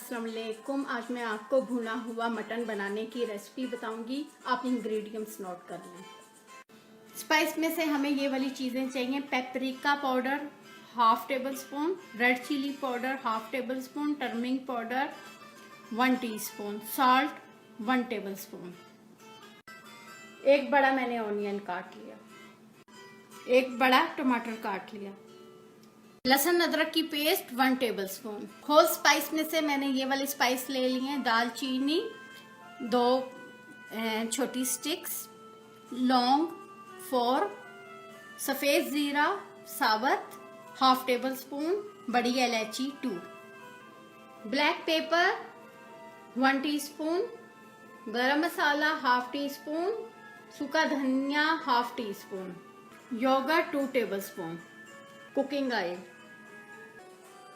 अस्सलाम वालेकुम। आज मैं आपको भुना हुआ मटन बनाने की रेसिपी बताऊंगी। आप इंग्रेडिएंट्स नोट कर लें। स्पाइस में से हमें ये वाली चीज़ें चाहिए। Paprika powder half tablespoon, red chilli powder half tablespoon, turmeric powder 1 teaspoon, salt 1 tablespoon. एक बड़ा मैंने ऑनियन काट लिया, एक बड़ा टमाटर काट लिया, लहसुन अदरक की paste 1 tablespoon. Whole spice में से मैंने ये वाली स्पाइस ले ली है। दालचीनी 2 छोटी स्टिक्स, लौंग 4, सफेद जीरा साबुत हाफ टेबल स्पून, बड़ी इलायची 2, ब्लैक पेपर 1 टीस्पून, गरम मसाला हाफ टी स्पून, सूखा धनिया half teaspoon, yoghurt 2 tablespoon, cooking oil,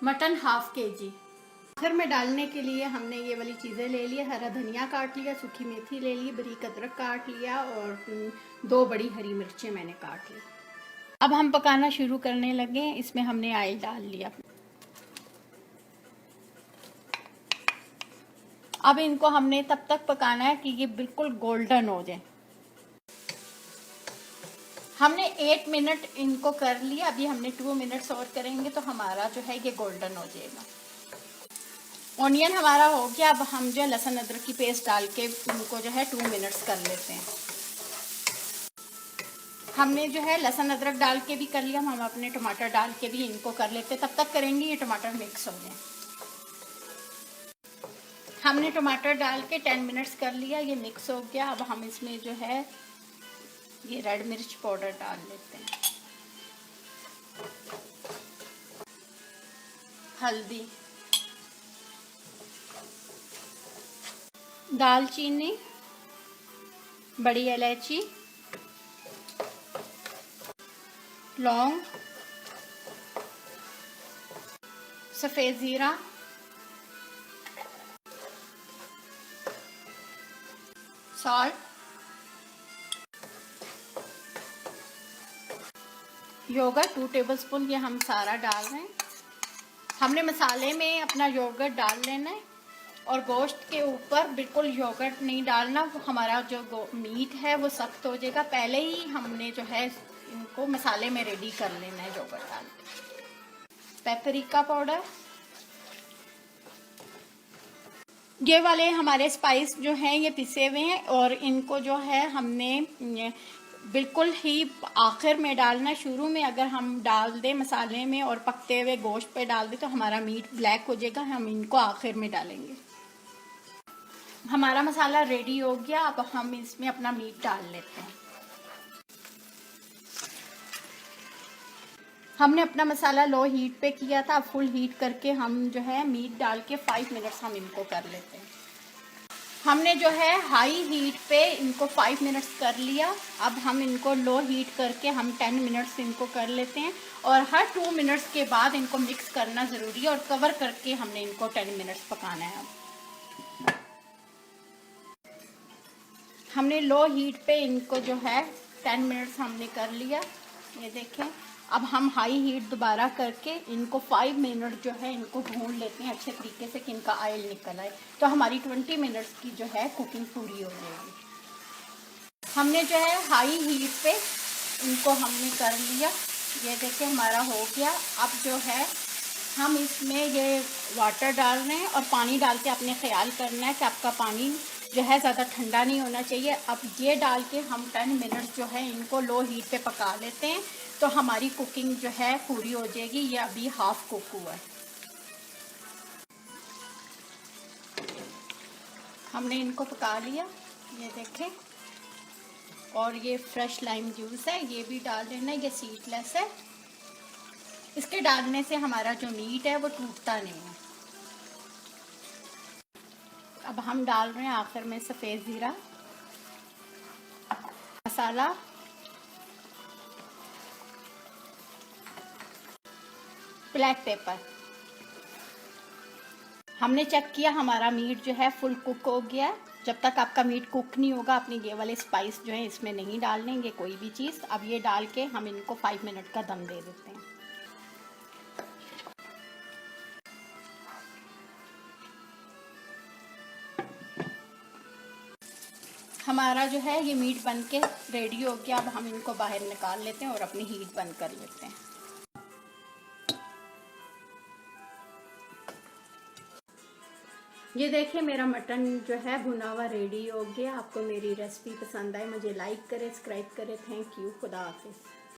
mutton half KG. आखिर में डालने के लिए हमने ये वाली चीज़ें ले ली। हरा धनिया काट लिया, सूखी मेथी ले ली, बारीक अदरक काट लिया और 2 बड़ी हरी मिर्चें मैंने काट ली। अब हम पकाना शुरू करने लगे। इसमें हमने ऑयल डाल लिया। अब इनको हमने तब तक पकाना है कि ये बिल्कुल गोल्डन हो जाए। हमने 8 मिनट इनको कर लिया। अभी हमने 2 मिनट्स और करेंगे तो हमारा जो है ये गोल्डन हो जाएगा। ऑनियन हमारा हो गया। अब हम जो है लहसुन अदरक की पेस्ट डाल के इनको जो है 2 मिनट्स कर लेते हैं। हमने जो है लहसुन अदरक डाल के भी कर लिया। हम अपने टमाटर डाल के भी इनको कर लेते हैं। तब तक करेंगे ये टमाटर मिक्स हो जाए। हमने टमाटर डाल के 10 मिनट्स कर लिया। ये मिक्स हो गया। अब हम इसमें जो है ये रेड मिर्च पाउडर डाल लेते हैं, हल्दी, दालचीनी, बड़ी इलायची, लौंग, सफेद जीरा, सॉल्ट, योगर्ट 2 टेबल स्पून। ये हम सारा डाल रहे हैं। हमने मसाले में अपना योगर्ट डाल लेना है और गोश्त के ऊपर बिल्कुल योगर्ट नहीं डालना। हमारा जो मीट है वो सख्त हो जाएगा। पहले ही हमने जो है इनको मसाले में रेडी कर लेना है योगर्ट डाल के। पेपरिका पाउडर, ये वाले हमारे स्पाइस जो हैं ये पिसे हुए हैं और इनको जो है हमने बिल्कुल ही आखिर में डालना। शुरू में अगर हम डाल दें मसाले में और पकते हुए गोश्त पे डाल दें तो हमारा मीट ब्लैक हो जाएगा। हम इनको आखिर में डालेंगे। हमारा मसाला रेडी हो गया। अब हम इसमें अपना मीट डाल लेते हैं। हमने अपना मसाला लो हीट पे किया था। अब फुल हीट करके हम जो है मीट डाल के 5 मिनट्स हम इनको कर लेते हैं। हमने जो है हाई हीट पे इनको 5 मिनट्स कर लिया। अब हम इनको लो हीट करके हम 10 मिनट्स इनको कर लेते हैं और हर 2 मिनट्स के बाद इनको मिक्स करना ज़रूरी है और कवर करके हमने इनको 10 मिनट्स पकाना है। हमने लो हीट पे इनको जो है 10 मिनट्स हमने कर लिया। ये देखें। अब हम हाई हीट दोबारा करके इनको 5 मिनट जो है इनको भून लेते हैं अच्छे तरीके से कि इनका ऑयल निकल आए। तो हमारी 20 मिनट्स की जो है कुकिंग पूरी हो जाएगी। हमने जो है हाई हीट पे इनको हमने कर लिया। ये देखें हमारा हो गया। अब जो है हम इसमें ये वाटर डाल रहे हैं और पानी डाल के आपने ख्याल करना है कि आपका पानी जो है ज़्यादा ठंडा नहीं होना चाहिए। अब ये डाल के हम 10 मिनट्स जो है इनको लो हीट पे पका लेते हैं तो हमारी कुकिंग जो है पूरी हो जाएगी। ये अभी हाफ कुक हुआ है। हमने इनको पका लिया। ये देखें। और ये फ्रेश लाइम जूस है, ये भी डाल देना। ये सीडलेस है। इसके डालने से हमारा जो मीट है वो टूटता नहीं है। अब हम डाल रहे हैं आखिर में सफ़ेद ज़ीरा, मसाला, ब्लैक पेपर। हमने चेक किया हमारा मीट जो है फुल कुक हो गया है। जब तक आपका मीट कुक नहीं होगा अपने ये वाले स्पाइस जो है इसमें नहीं डालने, ये कोई भी चीज़। अब ये डाल के हम इनको 5 मिनट का दम दे देते हैं। हमारा जो है ये मीट बन के रेडी हो गया। अब हम इनको बाहर निकाल लेते हैं और अपनी हीट बंद कर लेते हैं। ये देखिए मेरा मटन जो है भुना हुआ रेडी हो गया। आपको मेरी रेसिपी पसंद आए मुझे लाइक करें, सब्सक्राइब करें। Thank you. खुदा हाफिज़।